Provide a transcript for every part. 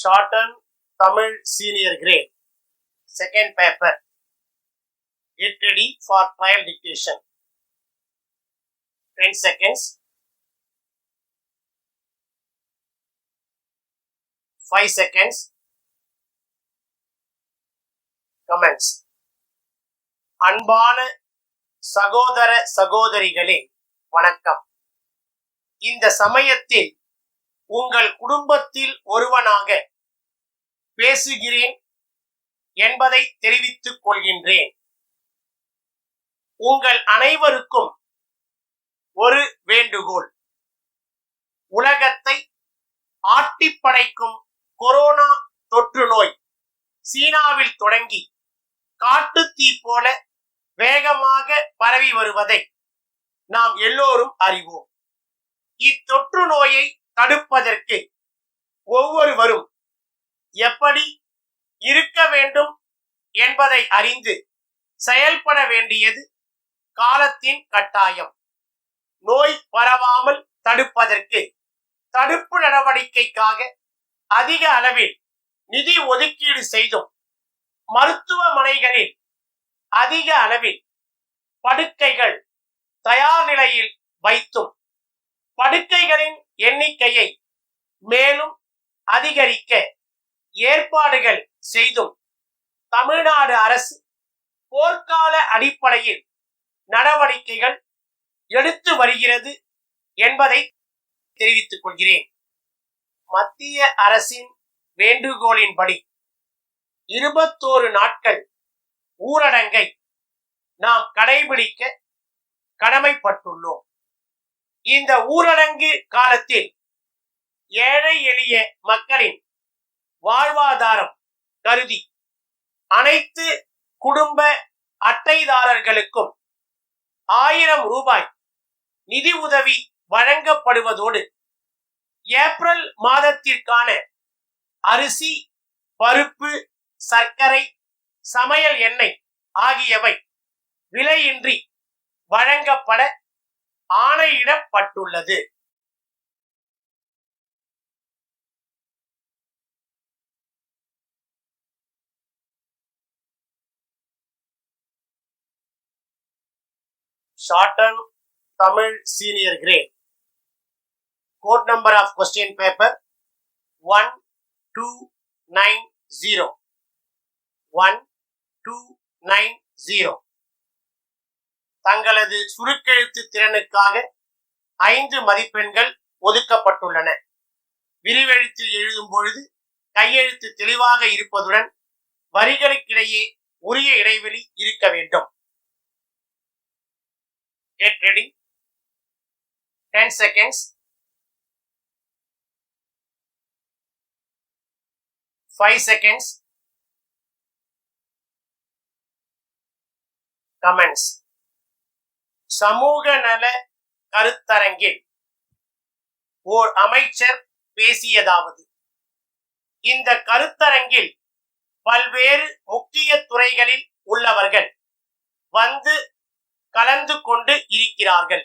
Shorten Tamil Senior Grade, second paper. Get ready for trial dictation. 10 seconds. 5 seconds. Comments. அன்பான சகோதர சகோதரிகளே வணக்கம். இந்த சமயத்தில் உங்கள் குடும்பத்தில் ஒருவனாக பேசுகிறேன் என்பதை தெரிவித்துக் கொள்கின்றேன். உங்கள் அனைவருக்கும் ஒரு வேண்டுகோள். உலகத்தை ஆட்டிப்படைக்கும் கொரோனா தொற்று நோய் சீனாவில் தொடங்கி காட்டுத்தீ போல வேகமாக பரவி வருவதை நாம் எல்லோரும் அறிவோம். இத்தொற்று நோயை தடுப்பதற்கு ஒவ்வொருவரும் எப்படி இருக்க வேண்டும் என்பதை அறிந்து செயல்பட வேண்டியது காலத்தின் கட்டாயம். நோய் பரவாமல் தடுப்பதற்கு தடுப்பு நடவடிக்கைக்காக அதிக அளவில் நிதி ஒதுக்கீடு செய்தும் மருத்துவமனைகளில் அதிக அளவில் படுக்கைகள் தயார் நிலையில் வைத்தும் படுக்கைகளின் எண்ணிக்கையை மேலும் அதிகரிக்க ஏற்பாடுகள் செய்தும் தமிழ்நாடு அரசு போர்க்கால அடிப்படையில் நடவடிக்கைகள் எடுத்து வருகிறது என்பதை தெரிவித்துக் கொள்கிறேன். மத்திய அரசின் வேண்டுகோளின்படி 21 நாட்கள் ஊரடங்கை நாம் கடைபிடிக்க கடமைப்பட்டுள்ளோம். இந்த ஊரடங்கு காலத்தில் ஏழை எளிய மக்களின் வாழ்வாதாரம் கருதி அனைத்து குடும்ப அட்டைதாரர்களுக்கும் 1000 ரூபாய் நிதி உதவி வழங்கப்படுவதோடு ஏப்ரல் மாதத்திற்கான அரிசி, பருப்பு, சர்க்கரை, சமையல் எண்ணெய் ஆகியவை விலையின்றி வழங்கப்பட ஆணையிடப்பட்டுள்ளது. Shorten Tamil Senior Grade. Code number of question paper 1290. 1290. தங்களது சுருக்கெழுத்து திறனுக்காக 5 மதிப்பெண்கள் ஒதுக்கப்பட்டுள்ளன. விரிவெழுத்தில் எழுதும் பொழுது கையெழுத்து தெளிவாக இருப்பதுடன் வரிகளுக்கிடையே உரிய இடைவெளி இருக்க வேண்டும். Get ready. 10 seconds. 5 seconds. Comments. சமூக நல கருத்தரங்கில் ஓர் அமைச்சர் பேசியதாவது: இந்த கருத்தரங்கில் பல்வேறு முக்கிய துறைகளில் உள்ளவர்கள் வந்து கலந்து கொண்டு இருக்கிறார்கள்.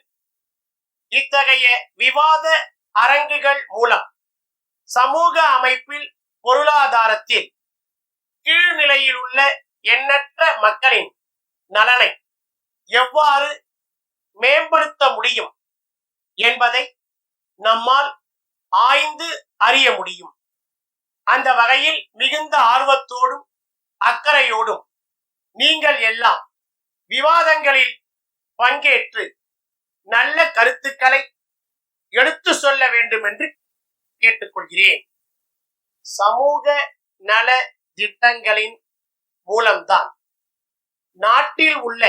இத்தகைய விவாத அரங்குகள் மூலம் சமூக அமைப்பில் பொருளாதாரத்தில் கீழ்நிலையில் உள்ள எண்ணற்ற மக்களின் நலனை எவ்வாறு மேம்படுத்த முடியும் என்பதை நம்மால் ஆய்ந்து அறிய முடியும். அந்த வகையில் மிகுந்த ஆர்வத்தோடும் அக்கறையோடும் நீங்கள் எல்லாம் விவாதங்களில் பங்கேற்று நல்ல கருத்துக்களை எடுத்து சொல்ல வேண்டும் என்று கேட்டுக்கொள்கிறேன். சமூக நல திட்டங்களின் மூலம்தான் நாட்டில் உள்ள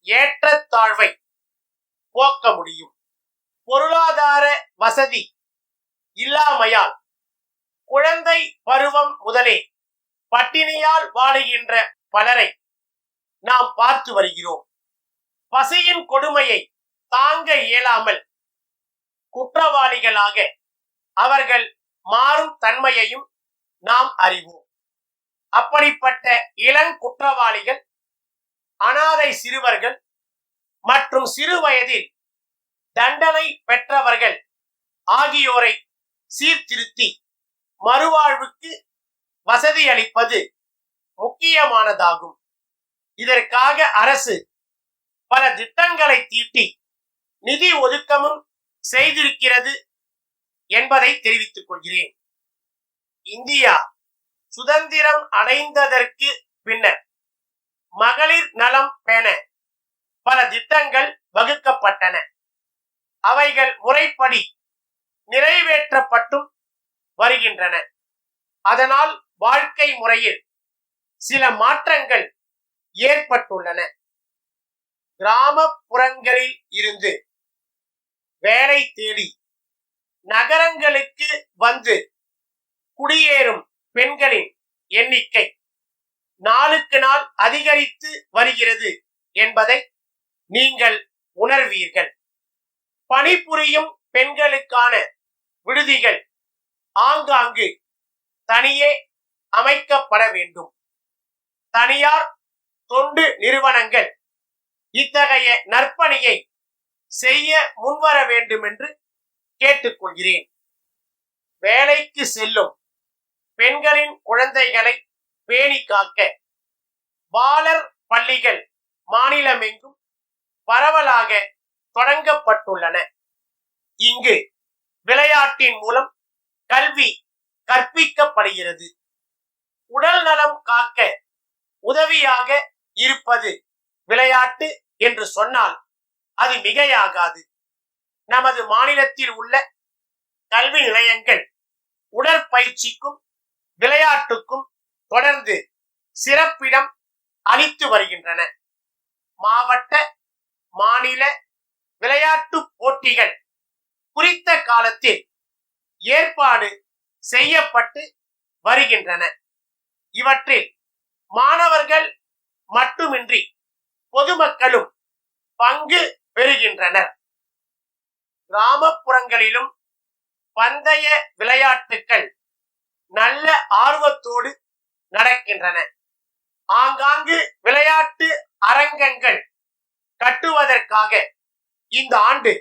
ஏற்றத்தாழ்வை போக்க முடியும். பொருளாதார வசதி இல்லாமையால் குழந்தை பருவம் முதலே பட்டினியால் வாடுகின்ற பலரை நாம் பார்த்து வருகிறோம். பசியின் கொடுமையை தாங்க இயலாமல் குற்றவாளிகளாக அவர்கள் மாறும் தன்மையையும் நாம் அறிவோம். அப்படிப்பட்ட இளங்குற்றவாளிகள், அனாதை சிறுவர்கள் மற்றும் சிறு வயதில் தண்டனை பெற்றவர்கள் ஆகியோரை சீர்திருத்தி மறுவாழ்வுக்கு வசதி அளிப்பது முக்கியமானதாகும். இதற்காக அரசு பல திட்டங்களை தீட்டி நிதி ஒதுக்கமும் செய்திருக்கிறது என்பதை தெரிவித்துக் கொள்கிறேன். இந்தியா சுதந்திரம் அடைந்ததற்கு பின்னர் மகளிர் நலம் பேண பல திட்டங்கள் வகுக்கப்பட்டன. அவைகள் முறைப்படி நிறைவேற்றப்பட்டும் வருகின்றன. அதனால் வாழ்க்கை முறையில் சில மாற்றங்கள் ஏற்பட்டுள்ளன. கிராமப்புறங்களில் இருந்து வேலை தேடி நகரங்களுக்கு வந்து குடியேறும் பெண்களின் எண்ணிக்கை நாளுக்கு நாள் அதிகரித்து வருகிறது என்பதை நீங்கள் உணர்வீர்கள். பணிபுரியும் பெண்களுக்கான விடுதிகள் ஆங்காங்கு தனியே அமைக்கப்பட வேண்டும். தனியார் தொண்டு நிறுவனங்கள் இத்தகைய நற்பணியை செய்ய முன்வர வேண்டும் என்று கேட்டுக்கொள்கிறேன். வேலைக்கு செல்லும் பெண்களின் குழந்தைகளை பேணி காக்க பாலர் பள்ளிகள் மாநிலமெங்கும் பரவலாக தொடங்கப்பட்டுள்ளன. இங்கு விளையாட்டின் மூலம் கல்வி கற்பிக்கப்படுகிறது. உடல் நலம் காக்க உதவியாக இருப்பது விளையாட்டு என்று சொன்னால் அது மிகையாகாது. நமது மாநிலத்தில் உள்ள கல்வி நிலையங்கள் உடற்பயிற்சிக்கும் விளையாட்டுக்கும் தொடர்ந்து சிறப்பிடம் அளித்து வருகின்றன. மாவட்ட மாநில விளையாட்டு போட்டிகள் குறித்த காலத்தில் ஏற்பாடு செய்யப்பட்டு வருகின்றன. இவற்றில் மாணவர்கள் மட்டுமின்றி பொதுமக்களும் பங்கு பெறுகின்றனர். கிராமப்புறங்களிலும் பந்தய விளையாட்டுகள் நல்ல ஆர்வத்தோடு நடக்கின்றன. ஆங்காங்கு விளையாட்டு அரங்கங்கள் கட்டுவதற்காக இந்த ஆண்டு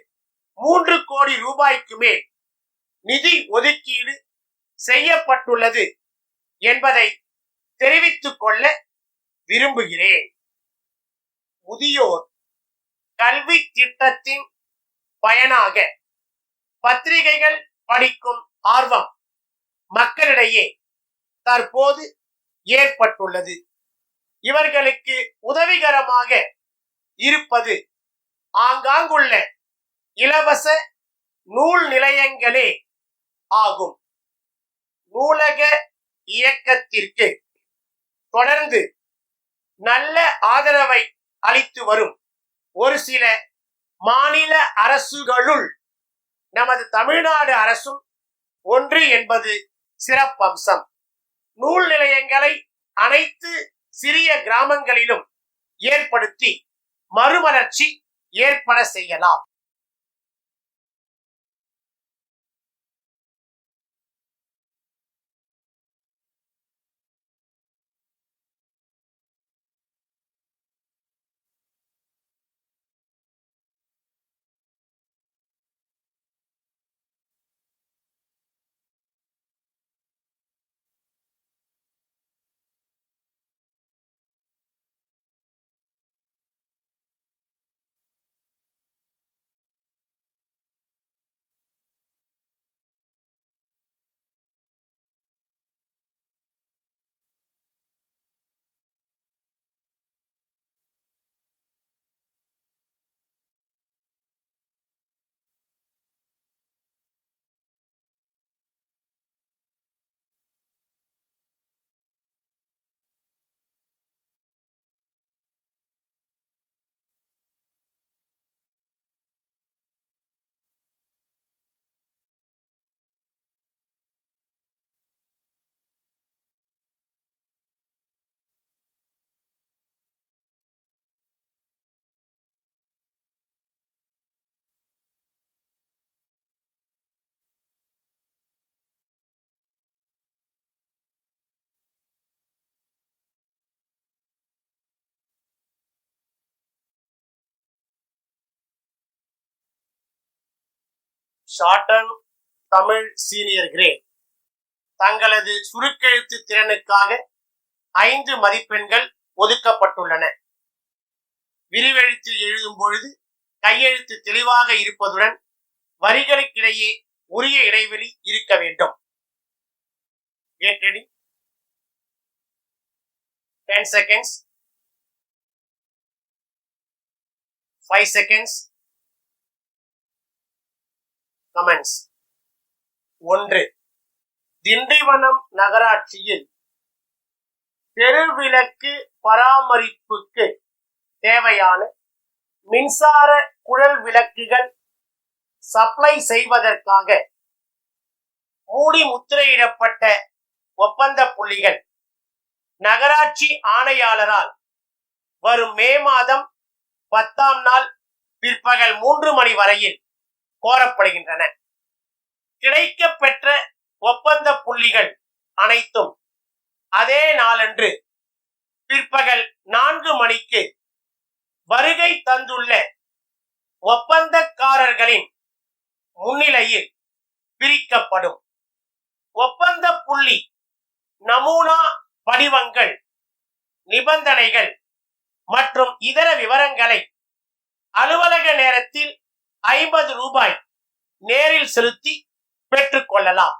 3 கோடி ரூபாய்க்கு மேல் நிதி ஒதுக்கீடு செய்யப்பட்டுள்ளது என்பதை தெரிவித்துக் கொள்ள விரும்புகிறேன். முதியோர் கல்வி திட்டத்தின் பயனாக பத்திரிகைகள் படிக்கும் ஆர்வம் மக்களிடையே தற்போது ஏற்பட்டுள்ளது. இவர்களுக்கு உதவிகரமாக இருப்பது ஆங்காங்குள்ள இலவச நூல் நிலையங்களே ஆகும். நூலக இயக்கத்திற்கு தொடர்ந்து நல்ல ஆதரவை அளித்து வரும் ஒரு சில மாநில அரசுகளுள் நமது தமிழ்நாடு அரசும் ஒன்று என்பது சிறப்பம்சம். நூல் நிலையங்களை அனைத்து சிறிய கிராமங்களிலும் ஏற்படுத்தி மறுமலர்ச்சி ஏற்பட செய்யலாம். ஷார்டன் தமிழ் சீனியர் கிரேட் தங்களது சுருக்கெழுத்து திறனுக்காக 5 மதிப்பெண்கள் ஒதுக்கப்பட்டுள்ளன. விரிவெழுத்தில் எழுதும் பொழுது கையெழுத்து தெளிவாக இருப்பதுடன் வரிகளுக்கிடையே உரிய இடைவெளி இருக்க வேண்டும். Get ready. 10 seconds. 5 seconds. Comments. 1. Tindivanam நகராட்சியில் தெருவிளக்கு பராமரிப்புக்கு தேவையான மின்சார குழல் விளக்குகள் சப்ளை செய்வதற்காக மூடி முத்திரையிடப்பட்ட ஒப்பந்த புள்ளிகள் நகராட்சி ஆணையாளரால் வரும் மே மாதம் 10ஆம் நாள் பிற்பகல் 3 மணி வரையில் கோரப்படுகின்றன. கிடைக்கப் பெற்ற ஒப்பந்த புள்ளிகள் அனைத்தும் அதே நாளன்று பிற்பகல் 4 மணிக்கு வருகை தந்துள்ள ஒப்பந்தக்காரர்களின் முன்னிலையில் பிரிக்கப்படும். ஒப்பந்த புள்ளி நமூனா படிவங்கள், நிபந்தனைகள் மற்றும் இதர விவரங்களை அலுவலக நேரத்தில் 50 ரூபாய் நேரில் செலுத்தி பெற்றுக் கொள்ளலாம்.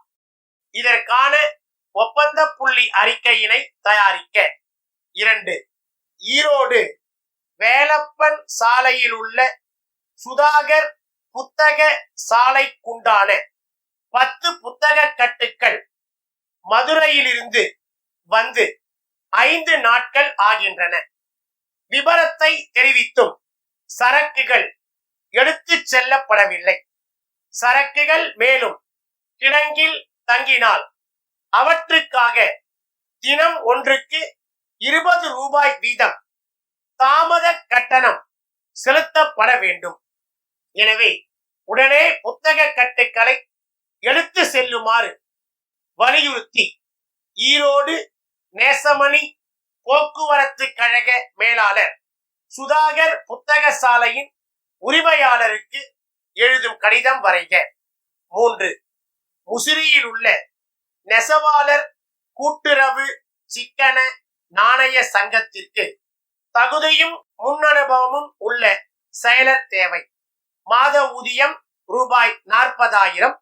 இதற்கான ஒப்பந்த புள்ளி அறிக்கையினை தயாரிக்க 2. ஈரோடு வேலப்பன் சாலையில் உள்ள சுதாகர் புத்தக சாலைக்குண்டான 10 புத்தக கட்டுக்கள் மதுரையிலிருந்து வந்து 5 நாட்கள் ஆகின்றன. விபரத்தை தெரிவித்தும் சரக்குகள் எடுத்துச் செல்லப்படவில்லை. சரக்குகள் மேலும் கிடங்கில் தங்கினால் அவற்றுக்காக தினம் ஒன்றுக்கு 20 ரூபாய் வீதம் தாமத கட்டணம் செலுத்தப்பட வேண்டும். எனவே உடனே புத்தக கட்டுக்களை எடுத்து செல்லுமாறு வலியுறுத்தி ஈரோடு நேசமணி போக்குவரத்து கழக மேலாளர் சுதாகர் புத்தக சாலையின் உரிமையாளருக்கு எழுதும் கடிதம் வரைக. 3. முசிறியில் உள்ள நெசவாளர் கூட்டுறவு சிக்கன நாணய சங்கத்திற்கு தகுதியும் முன்னனுபவமும் உள்ள செயலர் தேவை. மாத ஊதியம் ரூபாய் 40,000.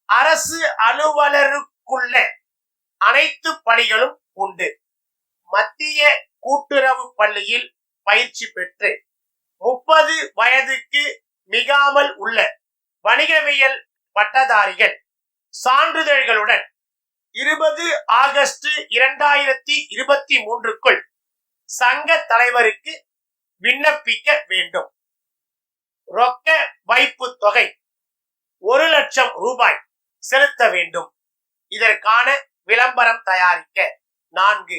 அரசு அலுவலருக்குள்ள அனைத்து பணிகளும் உண்டு. மத்திய கூட்டுறவு பள்ளியில் பயிற்சி பெற்று 30 வயதுக்கு மிகாமல் உள்ள வணிகவியல் பட்டதாரிகள் சான்றிதழ்களுடன் 20 ஆகஸ்ட் 2023க்குள் சங்க தலைவருக்கு விண்ணப்பிக்க வேண்டும். ரொக்க வைப்பு தொகை 1 லட்சம் ரூபாய் செலுத்த வேண்டும். இதற்கான விளம்பரம் தயாரிக்க 4.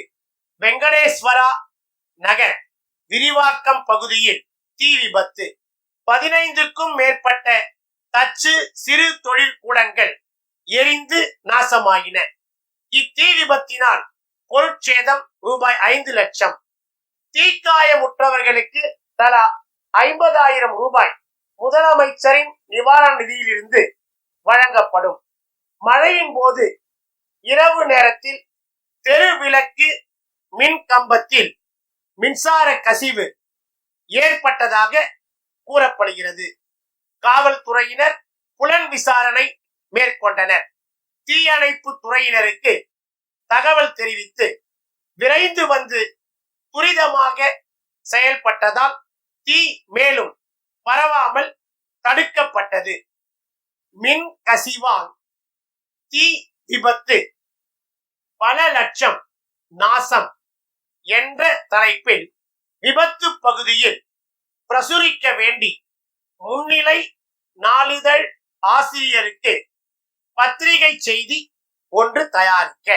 வெங்கடேஸ்வரா நகர் விரிவாக்கம் பகுதியில் தீ விபத்து. 15க்கும் மேற்பட்ட தச்சு சிறு தொழில் கூடங்கள் எரிந்து நாசமாகின. இத்தீ விபத்தினால் பொருட்சேதம் ரூபாய் 5 லட்சம். தீக்காயமுற்றவர்களுக்கு தலா 50,000 ரூபாய் முதலமைச்சரின் நிவாரண நிதியிலிருந்து வழங்கப்படும். மழையின் போது இரவு நேரத்தில் தெருவிளக்கு மின் கம்பத்தில் மின்சார கசிவு ஏற்பட்டதாக கூறப்படுகிறது. காவல்துறையினர் புலன் விசாரணை மேற்கொண்டனர். தீயணைப்பு துறையினருக்கு தகவல் தெரிவித்து விரைந்து வந்து துரிதமாக செயல்பட்டதால் தீ மேலும் பரவாமல் தடுக்கப்பட்டது. மின் கசிவால் தீ விபத்து, பல லட்சம் நாசம் என்ற தலைப்பில் விபத்து பகுதியில் பிரசுரிக்க வேண்டி முன்னிலை நாளிதழ் ஆசிரியருக்கு பத்திரிகை செய்தி ஒன்று தயாரிக்க